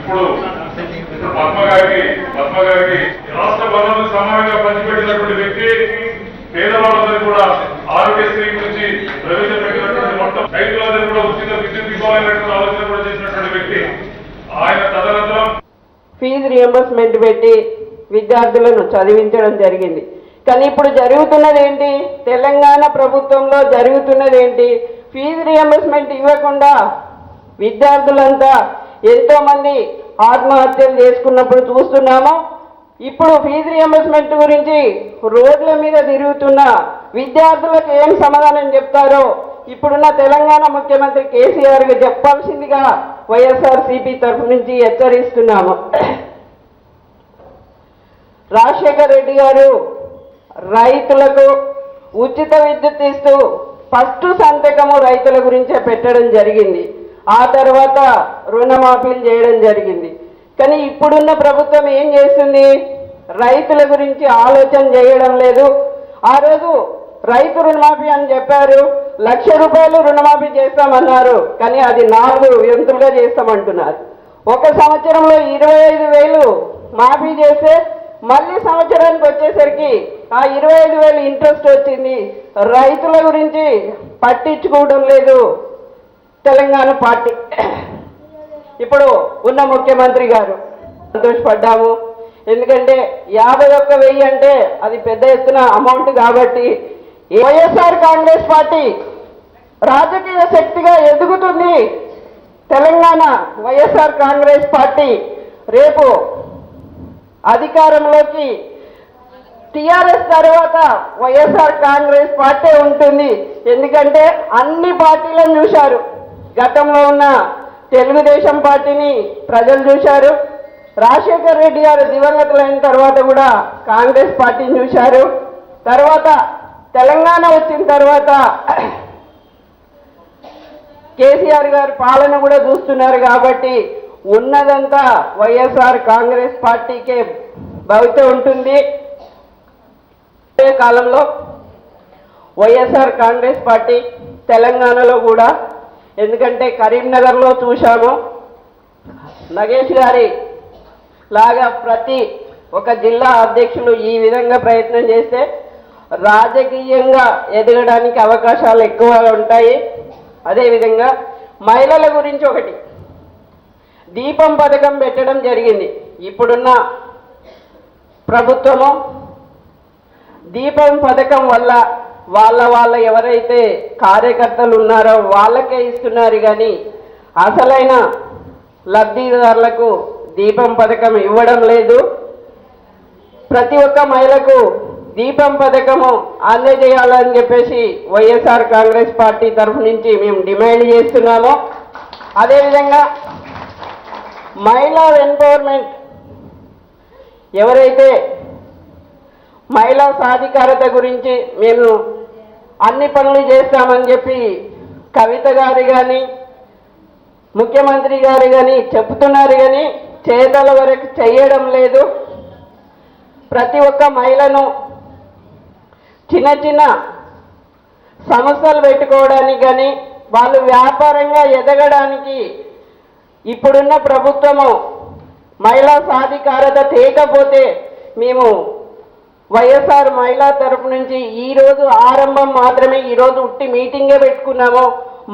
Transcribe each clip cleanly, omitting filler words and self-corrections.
ఇప్పుడు పద్మ గారికి రాష్ట్ర బలాన్ని సమానంగా పంచిపెట్టినటువంటి వ్యక్తి, పేదవాళ్ళందరూ కూడా ఆరోగ్యశ్రీ గురించి ప్రవేశపెట్టినటువంటి మొత్తం రైతులందరూ కూడా ఉచిత విద్యుత్ ఇవ్వాలనేటువంటి ఆలోచన కూడా చేసినటువంటి వ్యక్తి ఆయన. తదనంతరం ఫీజు రియంబర్స్మెంట్ పెట్టి విద్యార్థులను చదివించడం జరిగింది. కానీ ఇప్పుడు జరుగుతున్నది ఏంటి? తెలంగాణ ప్రభుత్వంలో జరుగుతున్నది ఏంటి? ఫీజు రియంబర్స్మెంట్ ఇవ్వకుండా విద్యార్థులంతా ఎంతోమంది ఆత్మహత్యలు చేసుకున్నప్పుడు చూస్తున్నాము. ఇప్పుడు ఫీజు రియంబర్స్మెంట్ గురించి రోడ్ల మీద తిరుగుతున్న విద్యార్థులకు ఏం సమాధానం చెప్తారో ఇప్పుడున్న తెలంగాణ ముఖ్యమంత్రి కేసీఆర్కి చెప్పాల్సిందిగా వైఎస్ఆర్సీపీ తరఫు నుంచి హెచ్చరిస్తున్నాము. రాజశేఖర్ రెడ్డి గారు రైతులకు ఉచిత విద్యుత్ ఇస్తూ ఫస్ట్ సంతకము రైతుల గురించే పెట్టడం జరిగింది. ఆ తర్వాత రుణమాఫీలు చేయడం జరిగింది. కానీ ఇప్పుడున్న ప్రభుత్వం ఏం చేస్తుంది? రైతుల గురించి ఆలోచన చేయడం లేదు. ఆ రోజు రైతు రుణమాఫీ అని చెప్పారు, 1,00,000 రూపాయలు రుణమాఫీ చేస్తామన్నారు. కానీ అది 4 విడతలుగా చేస్తామంటున్నారు. ఒక సంవత్సరంలో 25,000 మాఫీ చేస్తే మళ్ళీ సంవత్సరానికి వచ్చేసరికి ఆ 25,000 ఇంట్రెస్ట్ వచ్చింది. రైతుల గురించి పట్టించుకోవడం లేదు తెలంగాణ పార్టీ. ఇప్పుడు ఉన్న ముఖ్యమంత్రి గారు సంతోషపడ్డాము. ఎందుకంటే 51,000 అంటే అది పెద్ద ఎత్తున అమౌంట్ కాబట్టి వైఎస్ఆర్ కాంగ్రెస్ పార్టీ రాజకీయ శక్తిగా ఎదుగుతుంది. తెలంగాణ వైఎస్ఆర్ కాంగ్రెస్ పార్టీ రేపు అధికారంలోకి టీఆర్ఎస్ తర్వాత వైఎస్ఆర్ కాంగ్రెస్ పార్టీ ఉంటుంది. ఎందుకంటే అన్ని పార్టీలను చూశారు. గతంలో ఉన్న తెలుగుదేశం పార్టీని ప్రజలు చూశారు. రాజశేఖర్ రెడ్డి గారు దివంగతులైన తర్వాత కూడా కాంగ్రెస్ పార్టీని చూశారు. తర్వాత తెలంగాణ వచ్చిన తర్వాత కేసీఆర్ గారి పాలన కూడా చూస్తున్నారు. కాబట్టి ఉన్నదంతా వైఎస్ఆర్ కాంగ్రెస్ పార్టీకే భవిత ఉంటుంది. కాలంలో వైఎస్ఆర్ కాంగ్రెస్ పార్టీ తెలంగాణలో కూడా, ఎందుకంటే కరీంనగర్లో చూశాము, నగేష్ గారి లాగా ప్రతి ఒక జిల్లా అధ్యక్షులు ఈ విధంగా ప్రయత్నం చేస్తే రాజకీయంగా ఎదగడానికి అవకాశాలు ఎక్కువగా ఉంటాయి. అదేవిధంగా మహిళల గురించి ఒకటి దీపం పథకం పెట్టడం జరిగింది. ఇప్పుడున్న ప్రభుత్వము దీపం పథకం వల్ల వాళ్ళ ఎవరైతే కార్యకర్తలు ఉన్నారో వాళ్ళకే ఇస్తున్నారు. కానీ అసలైన లబ్ధిదారులకు దీపం పథకం ఇవ్వడం లేదు. ప్రతి ఒక్క మహిళకు దీపం పథకము అందజేయాలని చెప్పేసి వైఎస్ఆర్ కాంగ్రెస్ పార్టీ తరఫు నుంచి మేము డిమాండ్ చేస్తున్నాము. అదేవిధంగా మహిళా ఎంపవర్మెంట్, ఎవరైతే మహిళా సాధికారత గురించి మేము అన్ని పనులు చేస్తామని చెప్పి కవిత గారు కానీ ముఖ్యమంత్రి గారు కానీ చెప్తున్నారు. కానీ చేతల వరకు చేయడం లేదు. ప్రతి ఒక్క మహిళను చిన్న చిన్న సంస్థలు పెట్టుకోవడానికి కానీ వాళ్ళు వ్యాపారంగా ఎదగడానికి ఇప్పుడున్న ప్రభుత్వము మహిళా సాధికారత తేకపోతే మేము వైఎస్ఆర్ మహిళా తరపు నుంచి ఈరోజు ఆరంభం మాత్రమే, ఈరోజు ఉట్టి మీటింగే పెట్టుకున్నాము.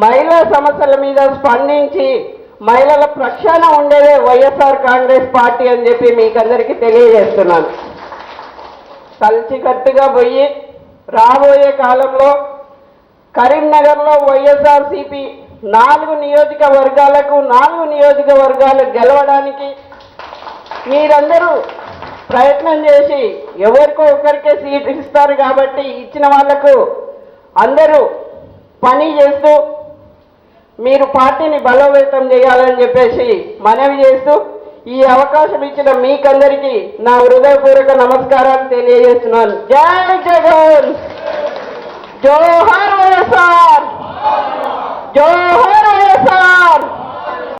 మహిళా సమస్యల మీద స్పందించి మహిళల ప్రక్షాళన ఉండేదే వైఎస్ఆర్ కాంగ్రెస్ పార్టీ అని చెప్పి మీకందరికీ తెలియజేస్తున్నాను. కలిసికట్టుగా పోయి రాబోయే కాలంలో కరీంనగర్లో వైఎస్ఆర్సీపీ 4 నియోజకవర్గాలు గెలవడానికి మీరందరూ ప్రయత్నం చేసి ఎవరికో ఒకరికే సీట్ ఇస్తారు. కాబట్టి ఇచ్చిన వాళ్లకు అందరూ పని చేస్తూ మీరు పార్టీని బలోపేతం చేయాలని చెప్పేసి మనవి చేస్తూ ఈ అవకాశం ఇచ్చిన మీకందరికీ నా హృదయపూర్వక నమస్కారాలు తెలియజేస్తున్నాను. జై జగన్, జోహార్ వైఎస్ఆర్, జోహార్ వైఎస్ఆర్.